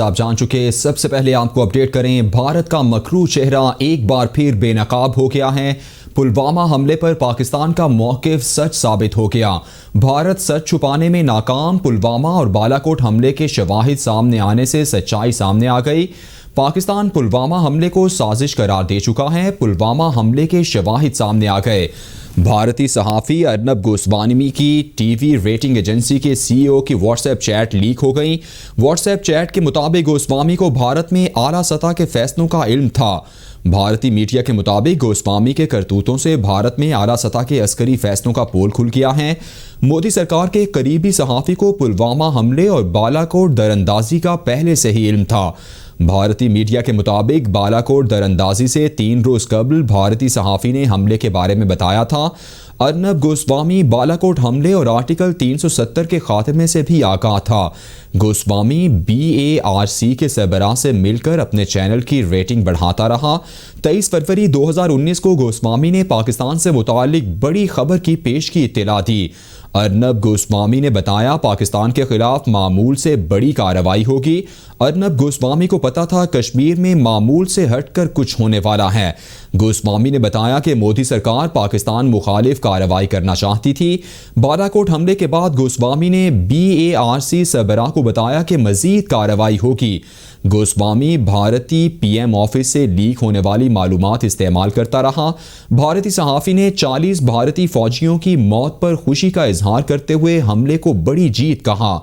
आप जान चुके। सबसे पहले आपको अपडेट करें, भारत का मकरू चेहरा एक बार फिर बेनकाब हो गया है। पुलवामा हमले पर पाकिस्तान का मौक़िफ़ सच साबित हो गया। भारत सच छुपाने में नाकाम। पुलवामा और बालाकोट हमले के शवाहिद सामने आने से सच्चाई सामने आ गई। पाकिस्तान पुलवामा हमले को साजिश करार दे चुका है। पुलवामा हमले के शवाहिद सामने आ गए। भारतीय सहाफ़ी अर्नब गोस्वामी की टीवी रेटिंग एजेंसी के सीईओ की व्हाट्सएप चैट लीक हो गई। व्हाट्सएप चैट के मुताबिक गोस्वामी को भारत में आला सतह के फैसलों का इल्म था। भारतीय मीडिया के मुताबिक गोस्वामी के करतूतों से भारत में आला सतह के अस्करी फैसलों का पोल खुल गया है। मोदी सरकार के करीबी सहाफ़ी को पुलवामा हमले और बालाकोट दरअंदाजी का पहले से ही इल्म था। भारतीय मीडिया के मुताबिक बालाकोट दरअंदाजी से 3 रोज़ कबल भारतीय सहाफ़ी ने हमले के बारे में बताया था। अर्नब गोस्वामी बालाकोट हमले और आर्टिकल 370 के खात्मे से भी आगाह था। गोस्वामी BARC के सरबराह से मिलकर अपने चैनल की रेटिंग बढ़ाता रहा। 23 फरवरी 2019 को गोस्वामी ने पाकिस्तान से मुतालिक बड़ी खबर की पेश की इत्तला दी। अर्नब गोस्वामी ने बताया, पाकिस्तान के खिलाफ मामूल से बड़ी कार्रवाई होगी। अर्नब गोस्वामी को पता था कश्मीर में मामूल से हटकर कुछ होने वाला है। गोस्वामी ने बताया कि मोदी सरकार पाकिस्तान मुखालिफ कार्रवाई करना चाहती थी। बालाकोट हमले के बाद गोस्वामी ने BARC सरबराह को बताया कि मजीद कार्रवाई होगी। गोस्वामी भारतीय PM ऑफिस से लीक होने वाली मालूमात इस्तेमाल करता रहा। भारतीय सहाफ़ी ने 40 भारतीय फौजियों की मौत पर खुशी का इजहार करते हुए हमले को बड़ी जीत कहा।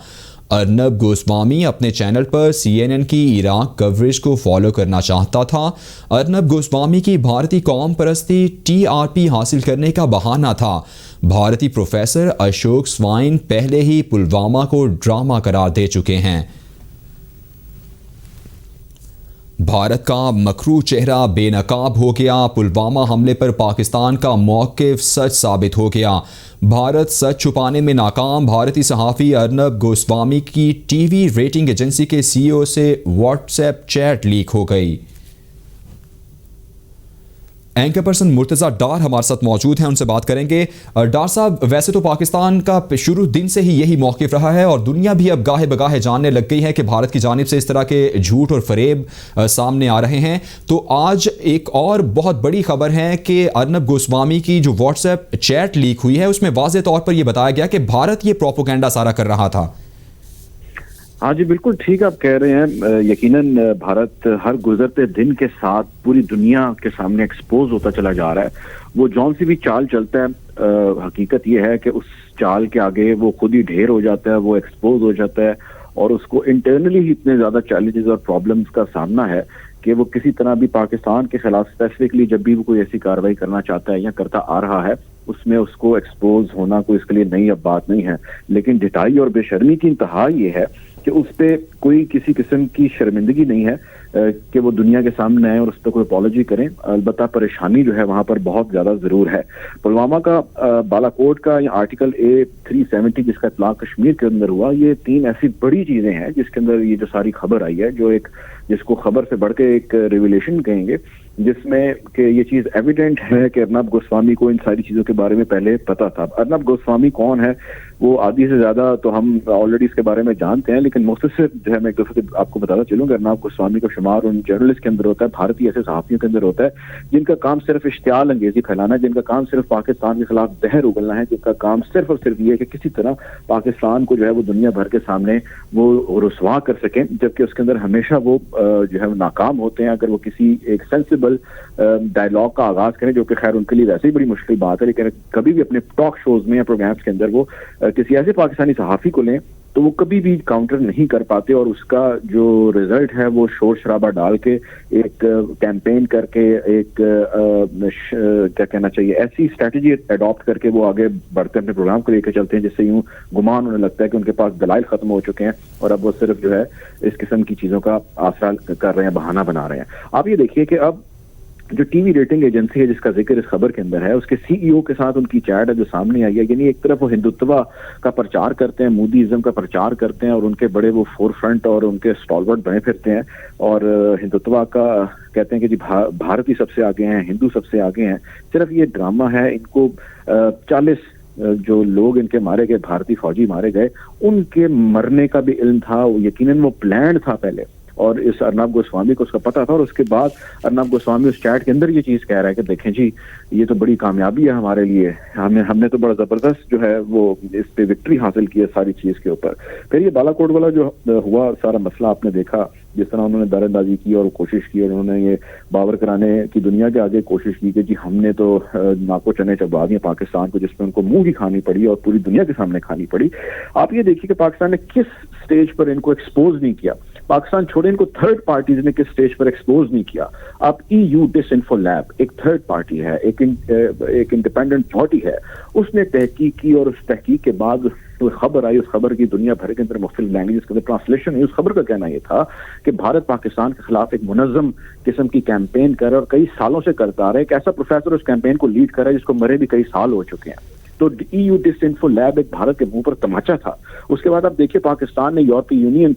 अर्नब गोस्वामी अपने चैनल पर CNN की इराक कवरेज को फॉलो करना चाहता था। अर्नब गोस्वामी की भारतीय कौम परस्ती TRP हासिल करने का बहाना था। भारतीय प्रोफेसर अशोक स्वाइन पहले ही पुलवामा को ड्रामा करार दे चुके हैं। भारत का मकरू चेहरा बेनकाब हो गया। पुलवामा हमले पर पाकिस्तान का मौक़िफ़ सच साबित हो गया। भारत सच छुपाने में नाकाम। भारतीय सहाफ़ी अर्नब गोस्वामी की टीवी रेटिंग एजेंसी के CEO से व्हाट्सएप चैट लीक हो गई। एंकर पर्सन मुर्तज़ा डार हमारे साथ मौजूद हैं, उनसे बात करेंगे। डार साहब, वैसे तो पाकिस्तान का शुरू दिन से ही यही मौक़िफ़ रहा है और दुनिया भी अब गाहे बगाहे जानने लग गई है कि भारत की जानिब से इस तरह के झूठ और फरेब सामने आ रहे हैं। तो आज एक और बहुत बड़ी खबर है कि अर्नब गोस्वामी की जो व्हाट्सएप चैट लीक हुई है उसमें वाज़े तौर पर यह बताया गया कि भारत ये प्रोपोगेंडा सारा कर रहा था। हाँ जी, बिल्कुल ठीक आप कह रहे हैं। यकीनन भारत हर गुजरते दिन के साथ पूरी दुनिया के सामने एक्सपोज होता चला जा रहा है। वो जौन सी भी चाल चलता है, हकीकत ये है कि उस चाल के आगे वो खुद ही ढेर हो जाता है, वो एक्सपोज हो जाता है और उसको इंटरनली ही इतने ज़्यादा चैलेंजेस और प्रॉब्लम्स का सामना है कि वो किसी तरह भी पाकिस्तान के खिलाफ स्पेसिफिकली जब भी वो कोई ऐसी कार्रवाई करना चाहता है या करता आ रहा है, उसमें उसको एक्सपोज होना कोई इसके लिए नई अब बात नहीं है। लेकिन ढिठाई और बेशर्मी की इंतहा ये है कि उस पर कोई किसी किस्म की शर्मिंदगी नहीं है कि वो दुनिया के सामने आए और उस पर कोई अपॉलॉजी करें। अलबत्ता परेशानी जो है वहाँ पर बहुत ज़्यादा ज़रूर है। पुलवामा का, बालाकोट का या आर्टिकल A370 जिसका इतलाक़ कश्मीर के अंदर हुआ, ये 3 ऐसी बड़ी चीज़ें हैं जिसके अंदर ये जो सारी खबर आई है, जो एक जिसको खबर से बढ़ के एक रिविलेशन कहेंगे, जिसमें कि ये चीज़ एविडेंट है कि अर्नब गोस्वामी को इन सारी चीज़ों के बारे में पहले पता था। अर्नब गोस्वामी कौन है वो आधी से ज़्यादा तो हम ऑलरेडी इसके बारे में जानते हैं, लेकिन मुख्तसर जो है मैं एक दफ़े आपको बताना चलूँगा। अर्नब गोस्वामी का शुमार उन जर्नलिस्ट के अंदर होता है, भारतीय ऐसे सहाफ़ियों के अंदर होता है जिनका काम सिर्फ इश्तियाल अंगेज़ी फैलाना है, जिनका काम सिर्फ पाकिस्तान के खिलाफ जहर उगलना है, जिनका काम सिर्फ और सिर्फ ये है कि किसी तरह पाकिस्तान को जो है वो दुनिया भर के सामने वो रुसवा कर सकें, जबकि उसके अंदर हमेशा वो जो है नाकाम होते हैं। अगर वो किसी एक सेंसिबल डायलॉग का आगाज करें, जो कि खैर उनके लिए वैसे ही बड़ी मुश्किल बात है, लेकिन कभी भी अपने टॉक शोज में या प्रोग्राम्स के अंदर वो किसी ऐसे पाकिस्तानी सहाफ़ी को लें तो वो कभी भी काउंटर नहीं कर पाते और उसका जो रिजल्ट है वो शोर शराबा डाल के, एक कैंपेन करके, एक क्या कहना चाहिए, ऐसी स्ट्रेटजी अडॉप्ट करके वो आगे बढ़ते अपने प्रोग्राम को लेकर चलते हैं जिससे यूं गुमान होने लगता है कि उनके पास दलाइल खत्म हो चुके हैं और अब वो सिर्फ जो है इस किस्म की चीज़ों का आसरा कर रहे हैं, बहाना बना रहे हैं। आप ये देखिए कि अब जो टीवी रेटिंग एजेंसी है जिसका जिक्र इस खबर के अंदर है, उसके CEO के साथ उनकी चैट है जो सामने आई है। यानी एक तरफ वो हिंदुत्व का प्रचार करते हैं, मोदीइज्म का प्रचार करते हैं और उनके बड़े वो फोर फ्रंट और उनके स्टॉलवर्ट बने फिरते हैं और हिंदुत्व का कहते हैं कि जी भारत ही सबसे आगे हैं, हिंदू सबसे आगे हैं। सिर्फ ये ड्रामा है। इनको 40 जो लोग इनके मारे गए, भारतीय फौजी मारे गए, उनके मरने का भी इल्म था, यकीनन वो प्लान था पहले। اور اس ارنب گوسوامی کو اس کا پتا تھا، اور اس کے بعد ارنب گوسوامی اس چیٹ کے اندر یہ چیز کہہ رہا ہے کہ دیکھیں جی یہ تو بڑی کامیابی ہے ہمارے لیے، ہم نے تو بڑا زبردست جو ہے وہ اس پہ وکٹری حاصل کی ہے ساری چیز کے اوپر۔ پھر یہ بالا کوٹ والا جو ہوا سارا مسئلہ آپ نے دیکھا، جس طرح انہوں نے دار اندازی کی اور کوشش کی، اور انہوں نے یہ باور کرانے کی دنیا کے آگے کوشش کی کہ جی ہم نے تو ناکو چنے چبا دیے پاکستان کو، جس پہ ان کو منہ کی کھانی پڑی اور پوری دنیا کے سامنے کھانی پڑی۔ آپ یہ دیکھیے کہ پاکستان نے کس سٹیج پر ان کو ایکسپوز نہیں کیا، پاکستان چھوڑے ان کو تھرڈ پارٹیز نے کس سٹیج پر ایکسپوز نہیں کیا۔ اب ای یو ڈس انفو لیب ایک تھرڈ پارٹی ہے، ایک انڈیپینڈنٹ باڈی ہے، اس نے تحقیق کی، اور اس تحقیق کے بعد خبر آئی، اس خبر کی دنیا بھر کے اندر مختلف لینگویج کے اندر ٹرانسلیشن ہوئی۔ اس خبر کا کہنا یہ تھا کہ بھارت پاکستان کے خلاف ایک منظم قسم کی کیمپین کر رہا ہے، اور کئی سالوں سے کرتا رہا ہے۔ ایک ایسا پروفیسر اس کیمپین کو لیڈ کر رہا ہے جس کو مرے بھی کئی سال ہو چکے ہیں۔ تو ای یو ڈس انفو لیب ایک بھارت کے منہ پر تماچا تھا۔ اس کے بعد آپ دیکھیے پاکستان نے یورپی یونین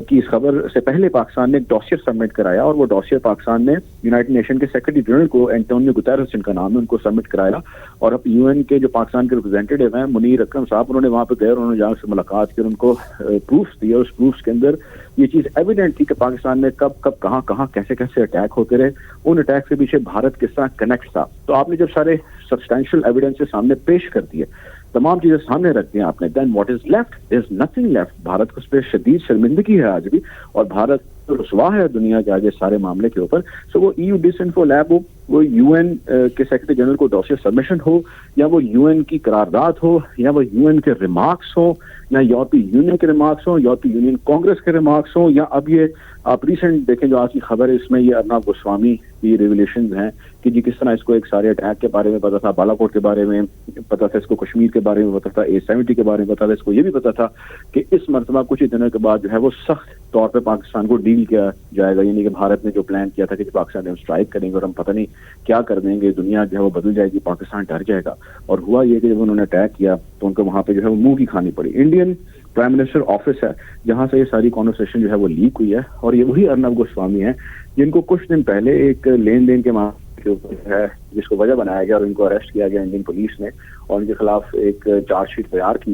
کی اس خبر سے پہلے پاکستان نے ایک ڈاسیر سبمٹ کرایا، اور وہ ڈاسیر پاکستان نے یونائٹڈ نیشن کے سیکرٹری جنرل کو، اینٹونیو گوتیرس جن کا نام ہے، ان کو سبمٹ کرایا۔ اور اب یو این کے جو پاکستان کے ریپرزینٹیٹیو ہیں منیر اکرم صاحب، انہوں نے وہاں پہ گئے اور انہوں نے جا سے ملاقات کی اور ان کو پروفس دیے، اور اس پروفس کے اندر یہ چیز ایویڈنٹ تھی کہ پاکستان میں کب کہاں کیسے اٹیک ہوتے رہے، ان اٹیک کے پیچھے بھارت کس طرح کنیکٹ تھا۔ تو آپ نے جب سارے سبسٹینشیل ایویڈنس سامنے پیش کر دیے، تمام چیزیں سامنے رکھ دیں آپ نے، دین what is left? There is nothing left. Bharat کو اس پہ شدید شرمندگی ہے آج بھی، اور بھارت رسوا ہے دنیا کے آگے سارے معاملے کے اوپر۔ سو وہ ای یو ڈس انفو لیب ہو، وہ یو این کے سیکرٹری جنرل کو ڈاسیر سبمیشن ہو، یا وہ یو این کی قرارداد ہو، یا وہ یو این کے ریمارکس ہوں، یا یورپی یونین کے ریمارکس ہوں، یورپی یونین کانگریس کے ریمارکس ہوں، یا اب یہ آپ ریسنٹ دیکھیں جو آج کی خبر ہے، اس میں یہ ارنب گوسوامی کی ریویلیشنز ہیں کہ جی کس طرح اس کو ایک سارے اٹیک کے بارے میں پتا تھا، بالا کوٹ کے بارے میں پتا تھا، اس کو کشمیر کے بارے میں پتا تھا، A70 کے بارے میں پتا تھا، اس کو یہ بھی پتا تھا کہ اس مرتبہ کچھ ہی دنوں کے بعد جو ہے وہ سخت طور پہ پاکستان کو ڈیل کیا جائے گا، یعنی کہ بھارت نے جو پلان کیا تھا کہ پاکستان ہم اسٹرائک کریں گے اور ہم پتہ نہیں کیا کر دیں گے، دنیا جو ہے وہ بدل جائے گی، پاکستان ڈر جائے گا۔ اور ہوا یہ کہ جب انہوں نے اٹیک کیا تو ان کو وہاں پہ جو ہے وہ منہ کی کھانی پڑی۔ انڈین پرائم منسٹر آفس ہے جہاں سے یہ ساری کانورسیشن جو ہے وہ لیک ہوئی ہے، اور یہ وہی ارنب گوسوامی ہیں جن کو کچھ دن پہلے ایک لین دین کے معاملے کے اوپر ہے جس کو وجہ بنایا گیا اور ان کو اریسٹ کیا گیا انڈین پولیس نے، اور ان کے خلاف ایک چارج شیٹ تیار کی۔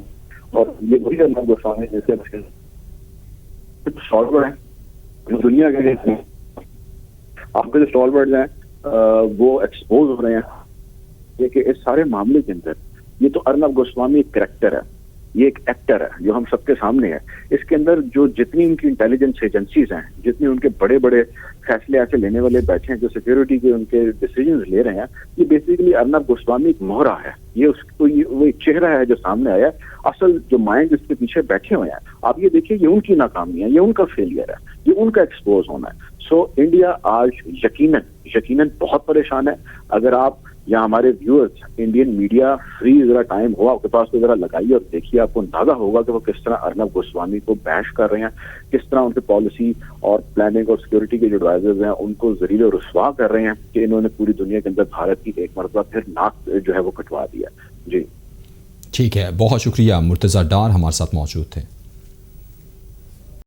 اور یہ وہی ارنب گوسوامی جس کے اسٹالورڈ ہیں جو دنیا کے آپ کے جو اسٹالورڈ ہیں وہ ایکسپوز ہو رہے ہیں۔ یہ کہ اس سارے معاملے کے اندر یہ تو ارنب گوسوامی ایک کریکٹر ہے، یہ ایک ایکٹر ہے جو ہم سب کے سامنے ہے۔ اس کے اندر جو جتنی ان کی انٹیلیجنس ایجنسیز ہیں، جتنے ان کے بڑے بڑے فیصلے ایسے لینے والے بیٹھے ہیں جو سیکیورٹی کے ان کے ڈیسیجنز لے رہے ہیں، یہ بیسیکلی ارنب گوسوامی ایک مہرا ہے، یہ اس کو وہ ایک چہرہ ہے جو سامنے آیا ہے۔ اصل جو مائنڈ اس کے پیچھے بیٹھے ہوئے ہیں، آپ یہ دیکھیے یہ ان کی ناکامی ہے، یہ ان کا فیلئر ہے، یہ ان کا ایکسپوز ہونا ہے۔ سو انڈیا آج یقیناً بہت پریشان ہے۔ اگر آپ یا ہمارے ویورز انڈین میڈیا فری ذرا ٹائم ہو آپ کے پاس تو ذرا لگائیے اور دیکھیے، آپ کو اندازہ ہوگا کہ وہ کس طرح ارنب گوسوامی کو بیش کر رہے ہیں، کس طرح ان کے پالیسی اور پلاننگ اور سیکورٹی کے جو ایڈوائزرز ہیں ان کو ذلیل و رسوا کر رہے ہیں کہ انہوں نے پوری دنیا کے اندر بھارت کی ایک مرتبہ پھر ناک جو ہے وہ کٹوا دیا۔ جی ٹھیک ہے، بہت شکریہ۔ مرتضیٰ ڈار ہمارے ساتھ موجود تھے۔